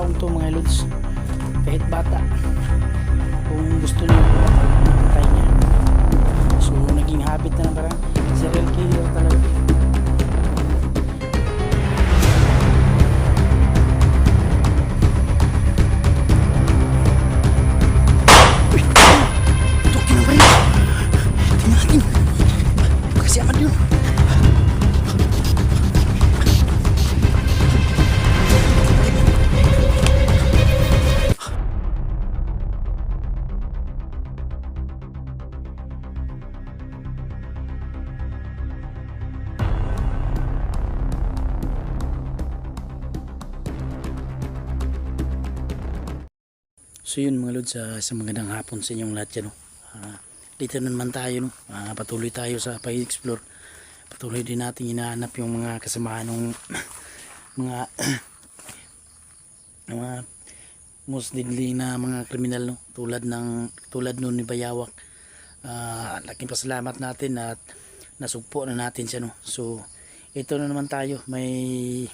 taong to mga lods, kahit bata, kung gusto niyo makatay niya. So naging habit na parang serial killer talaga. So yun mga lods, sa magandang hapon sa inyong lahat yan, no? Dito naman tayo, no? Patuloy tayo sa pag-explore. Patuloy din natin hinahanap yung mga kasamahan ng mga mga most deadly na mga kriminal, no? Tulad nun ni Bayawak. Laking pasalamat natin at nasugpo na natin siya, no? So ito na naman tayo, may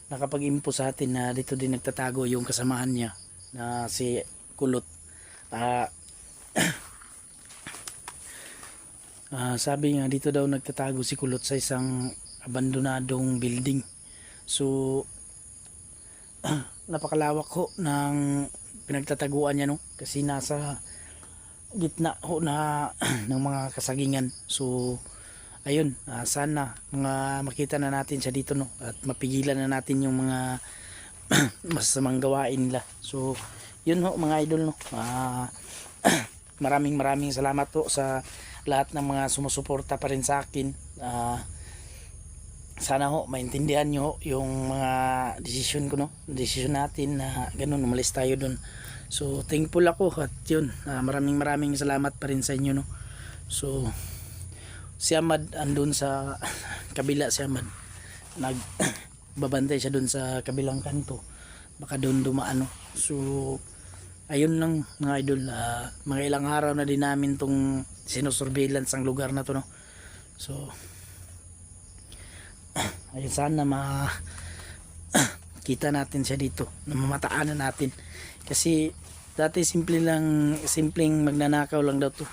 nakapag-info sa atin na dito din nagtatago yung kasamahan niya na si Kulot. Sabi nga dito daw nagtatago si Kulot sa isang abandonadong building. So napakalawak ho ng pinagtataguan niya, no? Kasi nasa gitna ho na ng mga kasagingan. So ayun, sana makita na natin siya dito, no? At mapigilan na natin yung mga masamang gawain nila. So yun ho mga idol, no? Maraming salamat po sa lahat ng mga sumusuporta pa rin sa akin. Sana ho maintindihan nyo yung mga desisyon ko, no? Desisyon natin na ganun, umalis tayo dun. So thankful ako at yun, maraming salamat pa rin sa inyo, no? So si Ahmad andun sa kabila, si Ahmad nagbabantay siya dun sa kabilang kanto, baka dun dumaan, no? So ayun lang mga idol, mga ilang araw na din namin tong sinusurveillance ang lugar na to, no? So ayun, sana kita natin siya dito, na mamataan na natin. Kasi dati simpleng magnanakaw lang daw to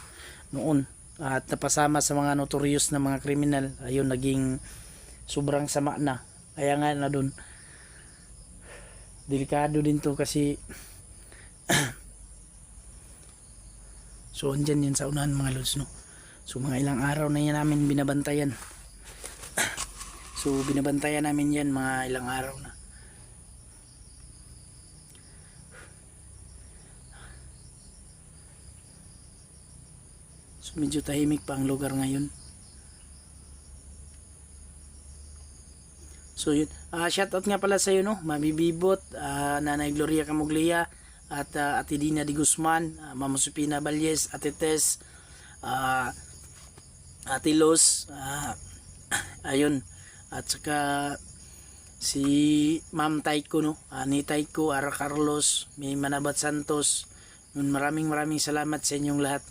noon, at napasama sa mga notorious na mga kriminal. Ayun, naging sobrang sama na. Kaya nga na dun, delikado din to kasi so andyan yan sa unahan mga lods, no? So mga ilang araw na yan namin binabantayan. So binabantayan namin yan mga ilang araw na. So medyo tahimik pa ang lugar ngayon. So yun, shoutout nga pala sa iyo, no? Mami Bibot, Nanay Gloria Camuglia, at Ate Dina Di Guzman, Mama Supina Balyes, Ate Tess, Ate Los, ayun, at saka si Ma'am Taiko, no? Ni Taiko, Ara Carlos, may Manabat Santos. Yun, maraming salamat sa inyong lahat.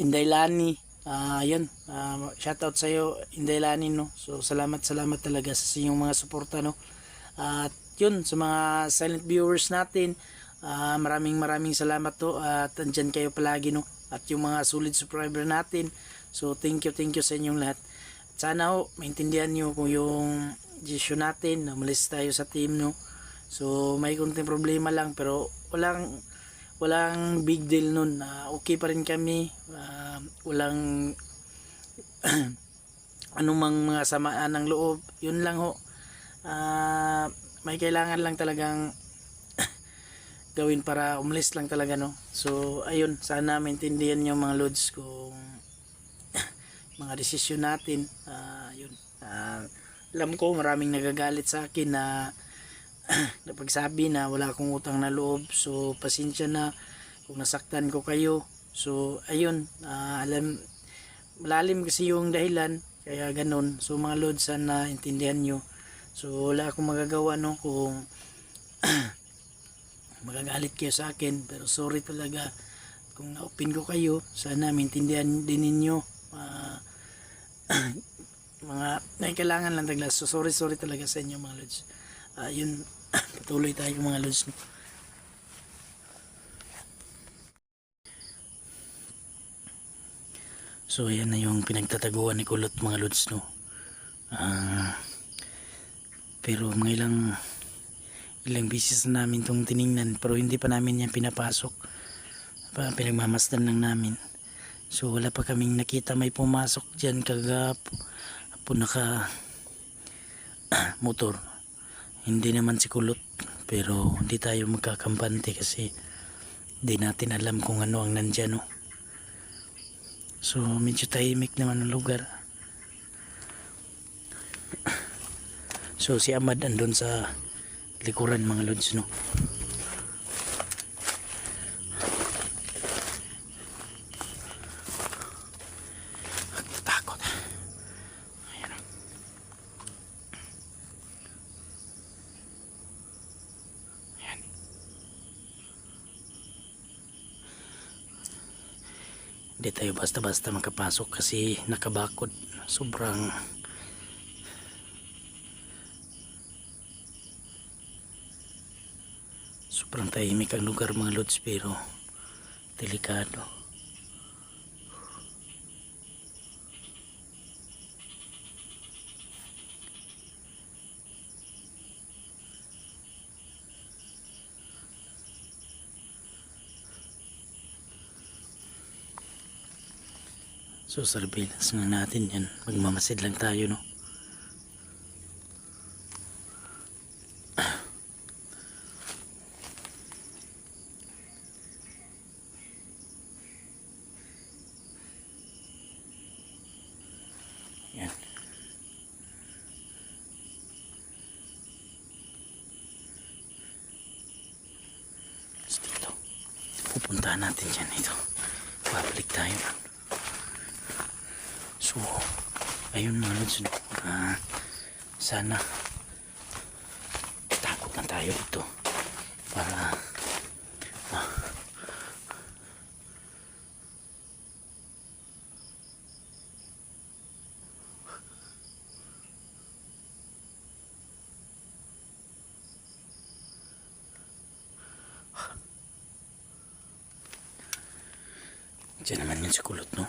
Inday Lani, ayun, shoutout sa iyo Inday Lani, no? So salamat talaga sa inyong mga suporta, no? At yun, sa mga silent viewers natin, maraming salamat to, at andyan kayo palagi, no? At yung mga solid subscriber natin, so thank you sa inyong lahat. At sana ho maintindihan nyo kung yung desisyon natin na umalis tayo sa team, no? So may konting problema lang, pero walang big deal nun. Okay pa rin kami, walang anumang mga samaan ng loob. Yun lang ho, may kailangan lang talagang gawin para umalis lang talaga, no? So ayun, sana maintindihan nyo mga lods kung mga desisyon natin. Yun, alam ko maraming nagagalit sa akin na napagsabi na wala akong utang na loob. So pasensya na kung nasaktan ko kayo. So ayun, malalim kasi yung dahilan, kaya ganun. So mga lods, sana intindihan nyo. So wala akong magagawa, no, kung magagalit kayo sa akin, pero sorry talaga kung na-open ko kayo. Sana maintindihan din ninyo, mga may kailangan lang talaga. So sorry talaga sa inyo mga lods. Yun, Patuloy tayo mga lods, no? So ayan na yung pinagtataguan ni Kulot mga lods, no? Pero mga ilang beses na namin tong tiningnan, pero hindi pa namin yan pinapasok. Pinagmamasdan lang namin. So wala pa kaming nakita may pumasok dyan po naka motor. Hindi naman si Kulot, pero hindi tayo magkakampante kasi hindi natin alam kung ano ang nandyan, no? So medyo tahimik naman ang lugar. So si Ahmad andun sa likuran mga lods, no? Takot. Ayan. Ayan. Hindi tayo basta-basta makapasok kasi nakabakod. Sobrang tahimik ang lugar mga lods, pero delikado. So surveillance nga natin yan, magmamasid lang tayo, no? Yan. Dito pupuntahan natin dyan, ito babalik tayo. So ayun mga lods, no? Sana takot na tayo dito para dyan naman yun si Kulot, no?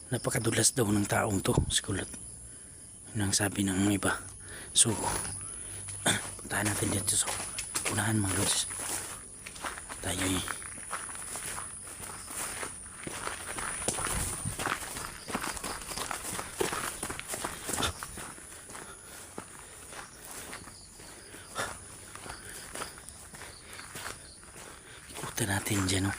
Napakadulas daw ng taong to si Kulot, yun ang sabi ng iba. So puntahan natin dito sa unahan mga lods. Tayo ikutan natin dyan, no?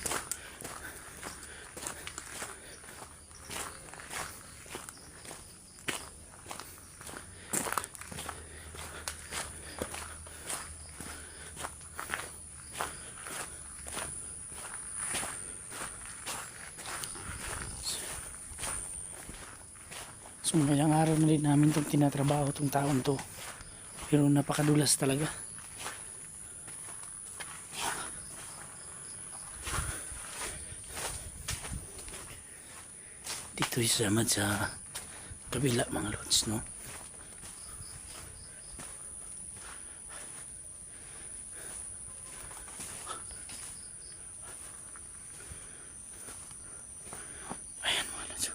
So ilang araw na rin namin itong tinatrabaho itong taon to, pero napakadulas talaga. Dito isamad sa kabila mga lods, no? Ayan mga lods,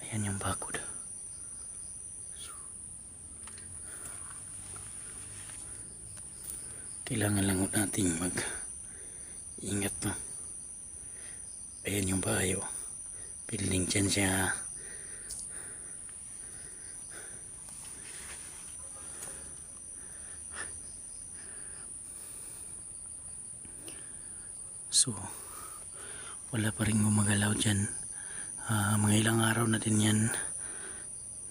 ayan yung bakod. Kailangan lang natin mag ingat, no? Ayan yung bahay, oh. Building dyan siya. So wala pa rin gumagalaw dyan. Mga ilang araw na din yan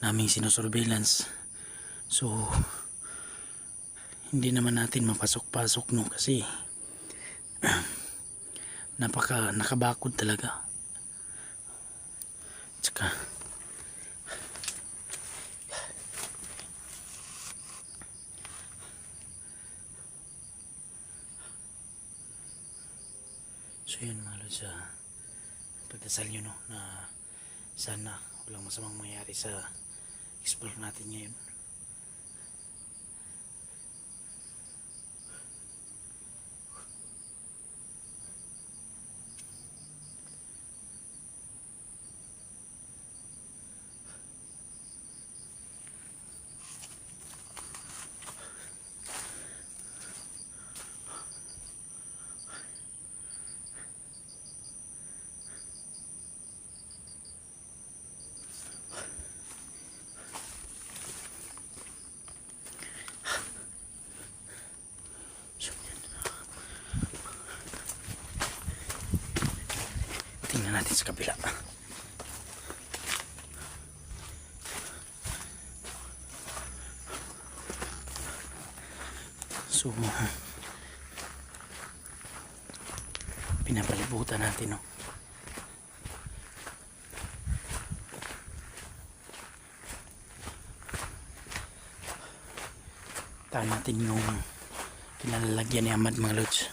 naming sinusurveillance. So hindi naman natin mapasok-pasok, no? Kasi nakabakod talaga. Tsaka so yun mga lods, pagdasal nyo, no, na Sana walang masamang mangyari sa explore natin ngayon. Tingnan natin sa kabila. So, pinapalibutan natin, no? Tahan natin yung kinalalagyan ni Ahmad, mga lods.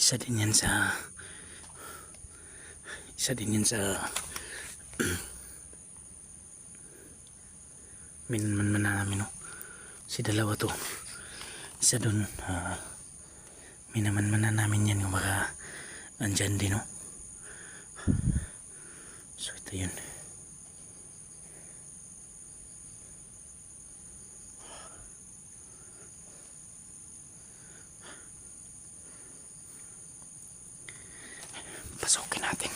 Isa din yan sa minman namin, no? Si dalawa to, isa dun, minaman namin yan, kung baka andyan din, no? So ito yun. Pasukin natin.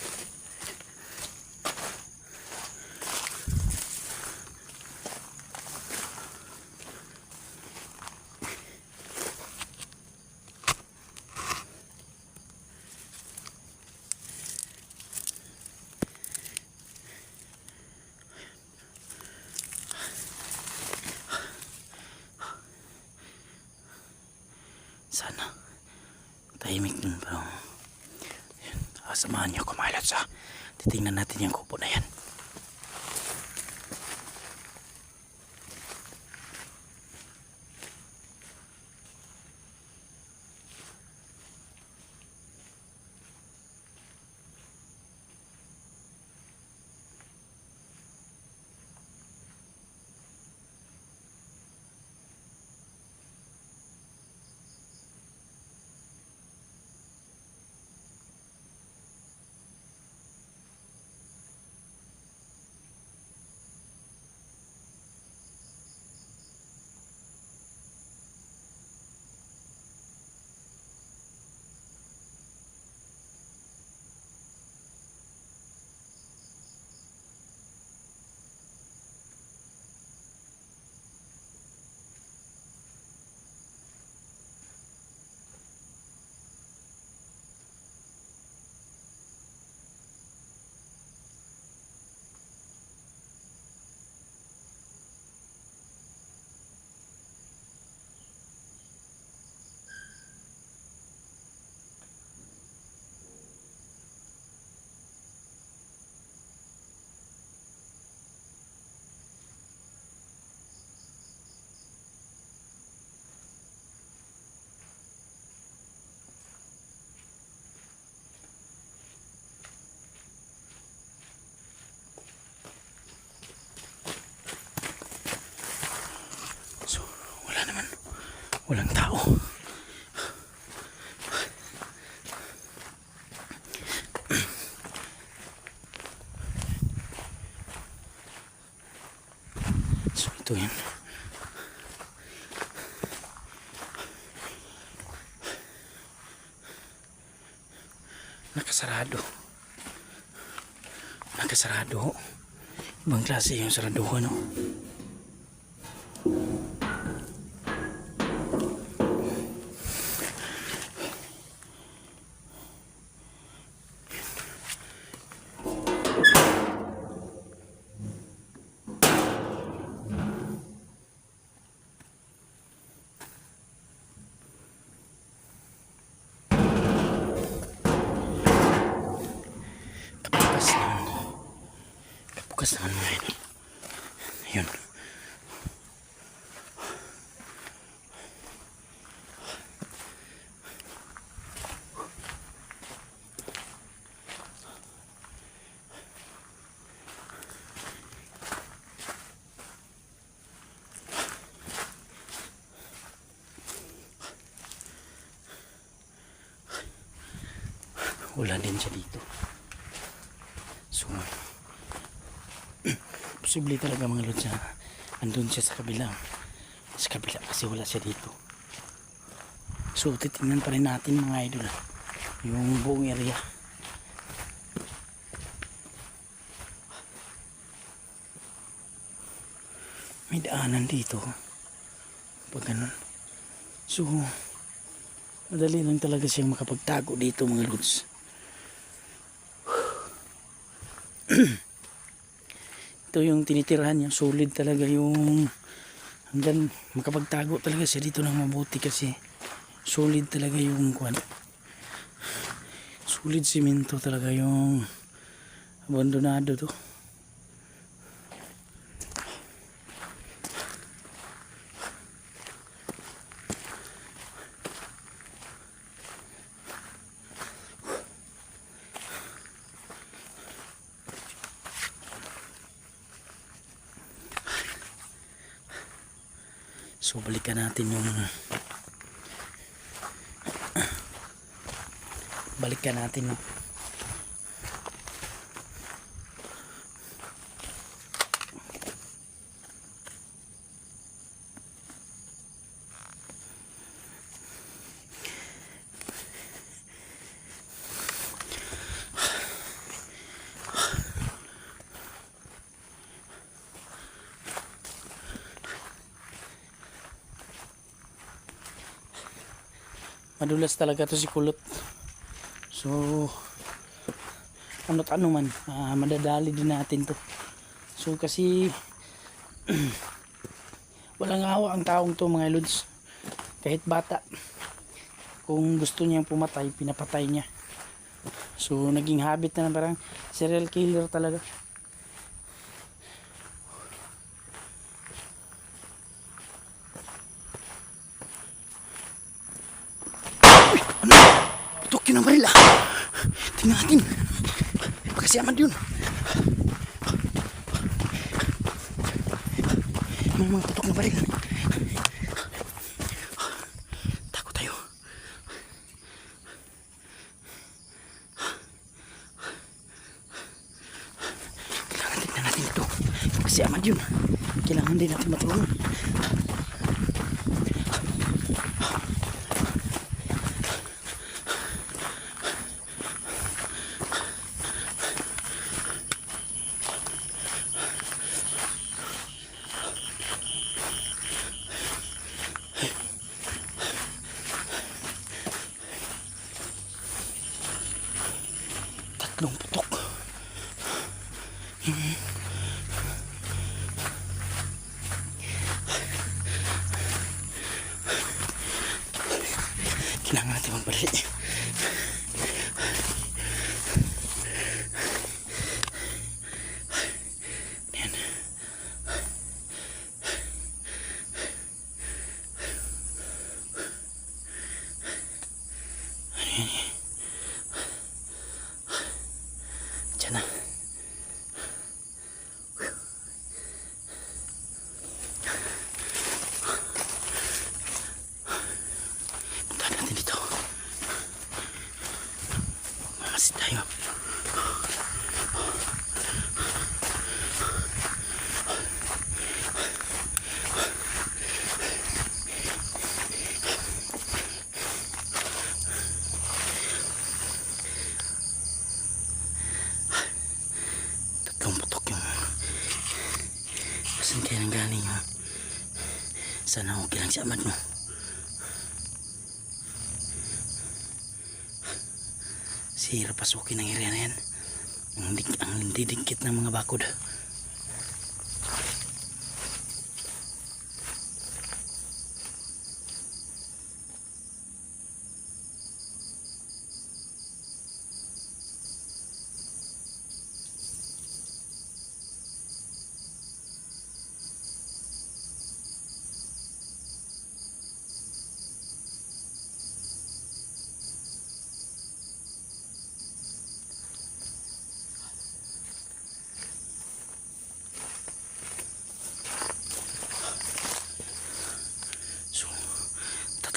Sana tahimik din, pero samahan nyo kumalat sa titingnan natin yung kubo na yan. Walang tao. So ito yan. Nakasarado. Ibang klase yung saraduhan, no? Bukas naman mga idol. Ayun. Wala din siya dito. So posible talaga mga lods na andun siya sa kabila kasi wala siya dito. So titingnan pa rin natin mga idol yung buong area. May daanan dito pag ganun. So madali lang talaga siyang makapagtago dito mga lods. Ito yung tinitirahan niya, solid talaga yung hanggang makapagtago talaga siya dito ng mabuti kasi solid talaga yung kuwan, solid simento talaga yung abandonado to. So balikan natin yung no? Madulas talaga to si kulot. So ano't ano man, madadali din natin to. So kasi walang awa ang taong to mga lods. Kahit bata, kung gusto niyang pumatay, pinapatay niya. So naging habit na parang serial killer talaga. Putok yun ang baril ah. Tingnan natin. Pagkasiyaman yun. May mga putok na baril. Takot tayo. Kailangan tingnan natin ito. Pagkasiyaman yun. Kailangan din natin matulungan. Tatlong putok. Kailangan natin magbalik. Ayan. Diyan na. Puntahan natin dito. Mamasid tayo. Tatlong putok yung saan kaya nang galing ha? Sana okay lang si Amad mo. Sira pasukin ang area na yan. Ang didikit ng mga bakod.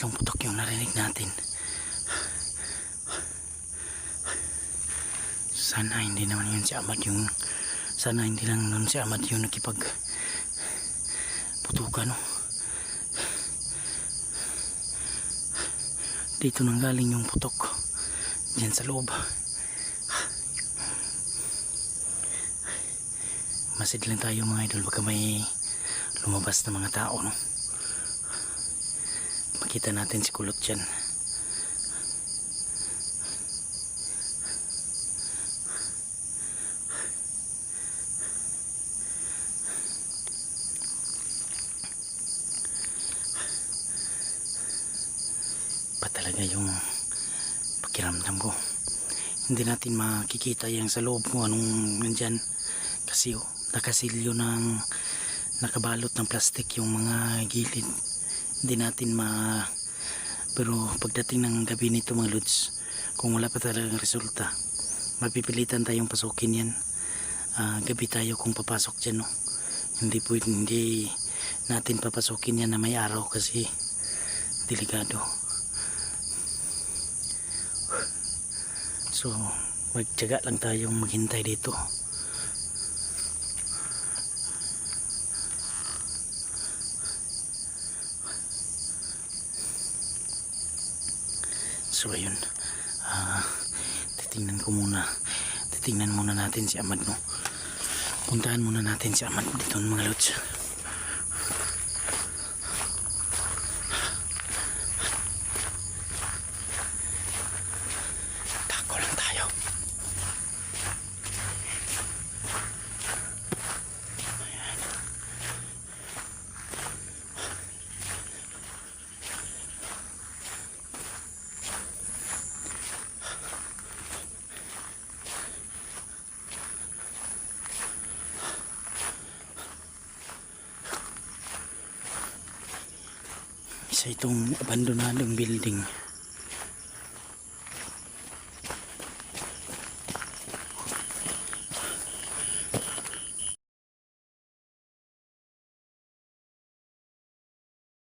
tatlong putok yung narinig natin. Sana hindi naman yun si Ahmad yung, sana hindi lang nun si Ahmad yung nakipag putukan, no? Dito nang galing yung putok, dyan sa loob. Masid lang tayo mga idol, baka may lumabas na mga tao, no? Makita natin si kulot dyan. Pa talaga yung pakiramdam ko, hindi natin makikita yung sa loob kung anong nandyan kasi nakasilyo ng nakabalot ng plastic yung mga gilid, hindi natin pero pagdating ng gabi nito mga lods, kung wala pa talagang resulta, mapipilitan tayong pasukin yan. Gabi tayo kung papasok dyan, no? Hindi natin papasukin yan na may araw kasi delikado. So magtiyaga lang tayong maghintay dito. So ayun, titingnan muna natin si Ahmad, no? Puntahan muna natin si Ahmad dito mga lods. Tako lang tayo. Ayan. Isa itong abandonadong building.